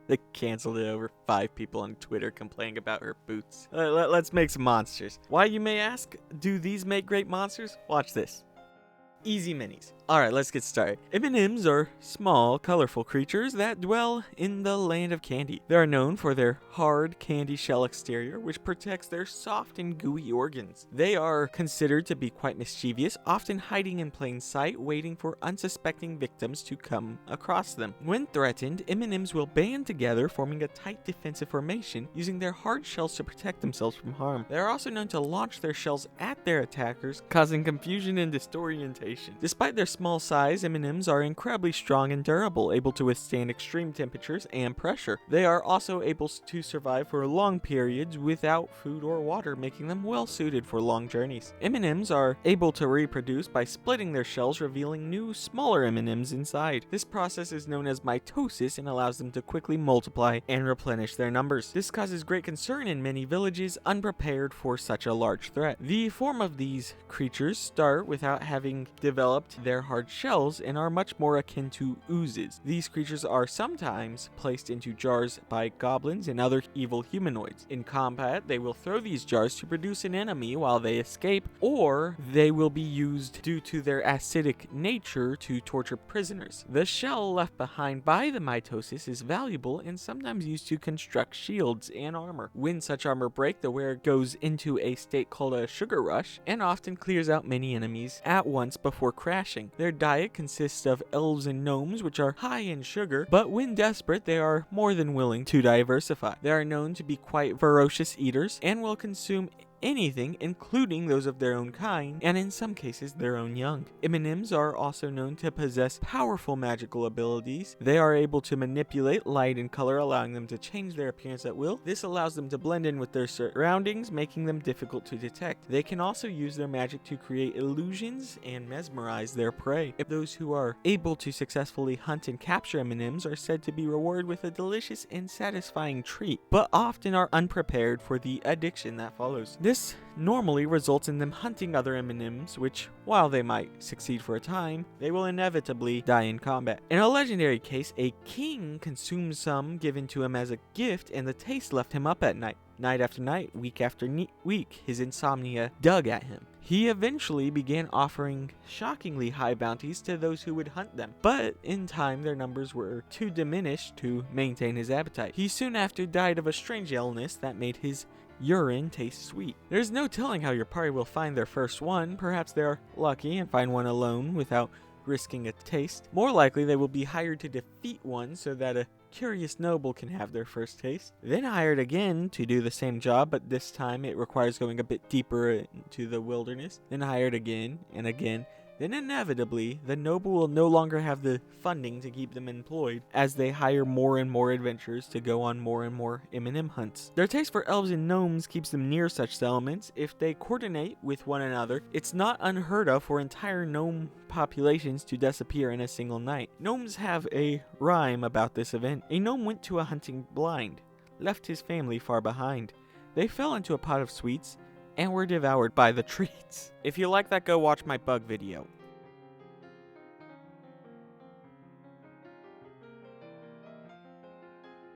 They canceled it over 5 people on Twitter complaining about her boots. Let's make some monsters. Why, you may ask? Do these make great monsters? Watch this. Easy minis. Alright, let's get started. M&Ms are small, colorful creatures that dwell in the land of candy. They are known for their hard candy shell exterior, which protects their soft and gooey organs. They are considered to be quite mischievous, often hiding in plain sight, waiting for unsuspecting victims to come across them. When threatened, M&Ms will band together, forming a tight defensive formation, using their hard shells to protect themselves from harm. They are also known to launch their shells at their attackers, causing confusion and disorientation. Despite their small size, M&Ms are incredibly strong and durable, able to withstand extreme temperatures and pressure. They are also able to survive for long periods without food or water, making them well suited for long journeys. M&Ms are able to reproduce by splitting their shells, revealing new, smaller M&Ms inside. This process is known as mitosis and allows them to quickly multiply and replenish their numbers. This causes great concern in many villages unprepared for such a large threat. The form of these creatures start without having developed their hard shells and are much more akin to oozes. These creatures are sometimes placed into jars by goblins and other evil humanoids. In combat, they will throw these jars to produce an enemy while they escape, or they will be used due to their acidic nature to torture prisoners. The shell left behind by the mitosis is valuable and sometimes used to construct shields and armor. When such armor break, the wearer goes into a state called a sugar rush and often clears out many enemies at once before crashing. Their diet consists of elves and gnomes, which are high in sugar, but when desperate, they are more than willing to diversify. They are known to be quite ferocious eaters and will consume anything, including those of their own kind, and in some cases their own young. M&Ms are also known to possess powerful magical abilities. They are able to manipulate light and color, allowing them to change their appearance at will. This allows them to blend in with their surroundings, making them difficult to detect. They can also use their magic to create illusions and mesmerize their prey. If those who are able to successfully hunt and capture M&Ms are said to be rewarded with a delicious and satisfying treat, but often are unprepared for the addiction that follows. This normally results in them hunting other M&Ms, which, while they might succeed for a time, they will inevitably die in combat. In a legendary case, a king consumed some given to him as a gift, and the taste left him up at night. Night after night, week after week, his insomnia dug at him. He eventually began offering shockingly high bounties to those who would hunt them, but in time their numbers were too diminished to maintain his appetite. He soon after died of a strange illness that made his urine tastes sweet. There's no telling how your party will find their first one. Perhaps they are lucky and find one alone without risking a taste. More likely they will be hired to defeat one so that a curious noble can have their first taste. Then hired again to do the same job, but this time it requires going a bit deeper into the wilderness. Then hired again and again. Then inevitably, the noble will no longer have the funding to keep them employed as they hire more and more adventurers to go on more and more M&M hunts. Their taste for elves and gnomes keeps them near such settlements. If they coordinate with one another, it's not unheard of for entire gnome populations to disappear in a single night. Gnomes have a rhyme about this event. A gnome went to a hunting blind, left his family far behind. They fell into a pot of sweets and were devoured by the treats. If you like that, go watch my bug video.